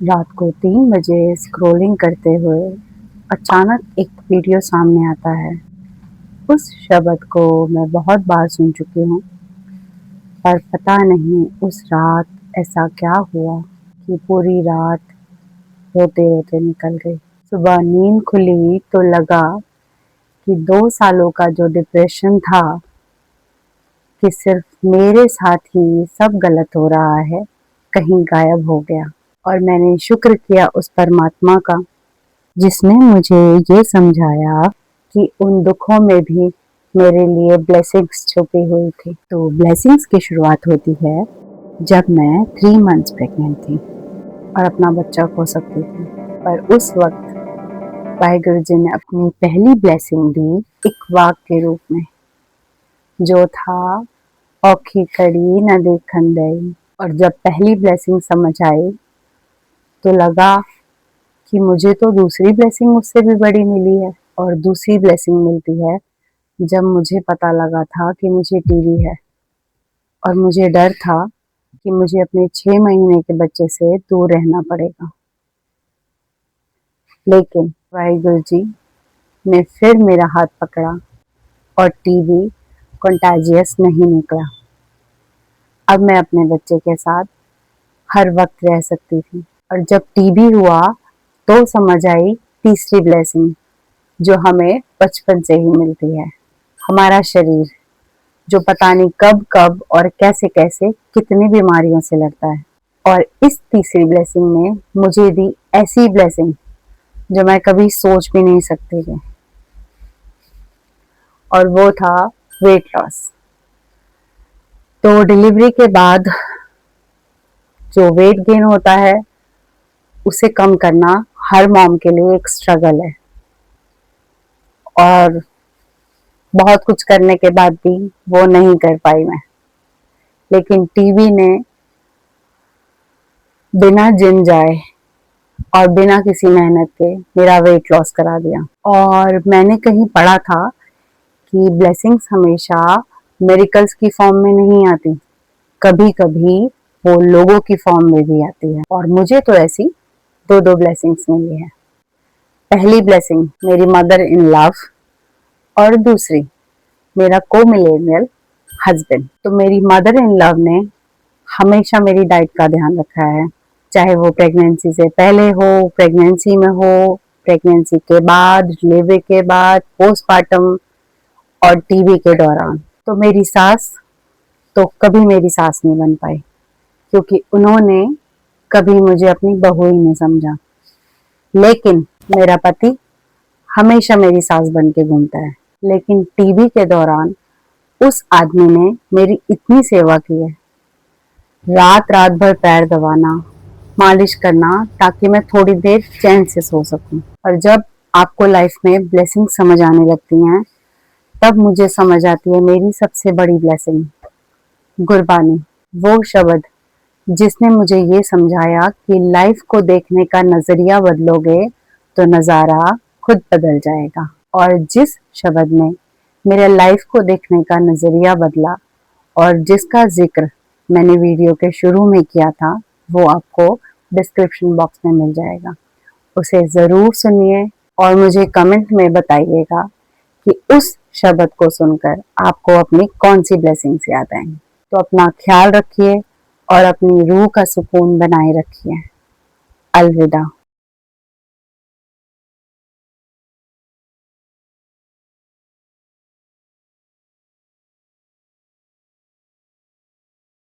रात को 3 बजे स्क्रॉलिंग करते हुए अचानक एक वीडियो सामने आता है। उस शब्द को मैं बहुत बार सुन चुकी हूँ, पर पता नहीं उस रात ऐसा क्या हुआ कि पूरी रात रोते-रोते निकल गई। सुबह नींद खुली तो लगा कि 2 सालों का जो डिप्रेशन था कि सिर्फ मेरे साथ ही सब गलत हो रहा है, कहीं गायब हो गया। और मैंने शुक्र किया उस परमात्मा का, जिसने मुझे ये समझाया कि उन दुखों में भी मेरे लिए ब्लेसिंग्स छुपी हुई थी। तो ब्लेसिंग्स की शुरुआत होती है जब मैं 3 मंथ्स प्रेग्नेंट थी और अपना बच्चा खो सकती थी। पर उस वक्त वाहिगुरु जी ने अपनी पहली ब्लेसिंग दी एक वाक के रूप में, जो था औखी कड़ी न देखन दई। और जब पहली ब्लेसिंग समझ आई तो लगा कि मुझे तो दूसरी ब्लेसिंग उससे भी बड़ी मिली है। और दूसरी ब्लेसिंग मिलती है जब मुझे पता लगा था कि मुझे टीबी है और मुझे डर था कि मुझे अपने 6 महीने के बच्चे से दूर रहना पड़ेगा। लेकिन वाहिगुरु जी ने फिर मेरा हाथ पकड़ा और टीबी कंटाजियस नहीं निकला। अब मैं अपने बच्चे के साथ हर वक्त रह सकती थी। और जब टीबी हुआ तो समझ आई तीसरी ब्लेसिंग, जो हमें बचपन से ही मिलती है। हमारा शरीर जो पता नहीं कब कब और कैसे कैसे कितनी बीमारियों से लड़ता है। और इस तीसरी ब्लेसिंग ने मुझे दी ऐसी ब्लेसिंग जो मैं कभी सोच भी नहीं सकती थी, और वो था वेट लॉस। तो डिलीवरी के बाद जो वेट गेन होता है उसे कम करना हर मॉम के लिए एक स्ट्रगल है, और बहुत कुछ करने के बाद भी वो नहीं कर पाई मैं। लेकिन टीबी ने बिना जिम जाए और बिना किसी मेहनत के मेरा वेट लॉस करा दिया। और मैंने कहीं पढ़ा था कि ब्लेसिंग्स हमेशा मिरेकल्स की फॉर्म में नहीं आती, कभी कभी वो लोगों की फॉर्म में भी आती है। और मुझे तो ऐसी दो ब्लेसिंग्स मिली है। पहली ब्लेसिंग मेरी मदर इन लव, और दूसरी मेरा को मिलेनियल हस्बैंड। तो मेरी मदर इन लव ने हमेशा मेरी डाइट का ध्यान रखा है, चाहे वो प्रेगनेंसी से पहले हो, प्रेगनेंसी में हो, प्रेगनेंसी के बाद, डिलीवरी के बाद, पोस्टमार्टम और टीबी के दौरान। तो मेरी सास तो कभी मेरी सास नहीं बन पाई, क्योंकि उन्होंने कभी मुझे अपनी बहू ही नहीं समझा। लेकिन मेरा पति हमेशा मेरी सास बन के घूमता है। लेकिन टीबी के दौरान उस आदमी ने मेरी इतनी सेवा की है, रात रात भर पैर दबाना, मालिश करना, ताकि मैं थोड़ी देर चैन से सो सकूं। और जब आपको लाइफ में ब्लेसिंग समझ आने लगती हैं, तब मुझे समझ आती है मेरी सबसे बड़ी ब्लेसिंग गुरबानी, वो शब्द जिसने मुझे ये समझाया कि लाइफ को देखने का नजरिया बदलोगे तो नजारा खुद बदल जाएगा। और जिस शब्द ने मेरे लाइफ को देखने का नजरिया बदला और जिसका जिक्र मैंने वीडियो के शुरू में किया था, वो आपको डिस्क्रिप्शन बॉक्स में मिल जाएगा। उसे जरूर सुनिए और मुझे कमेंट में बताइएगा कि उस शब्द को सुनकर आपको अपनी कौन सी ब्लेसिंग्स याद आएंगी। तो अपना ख्याल रखिए और अपनी रूह का सुकून बनाए रखिए। अलविदा।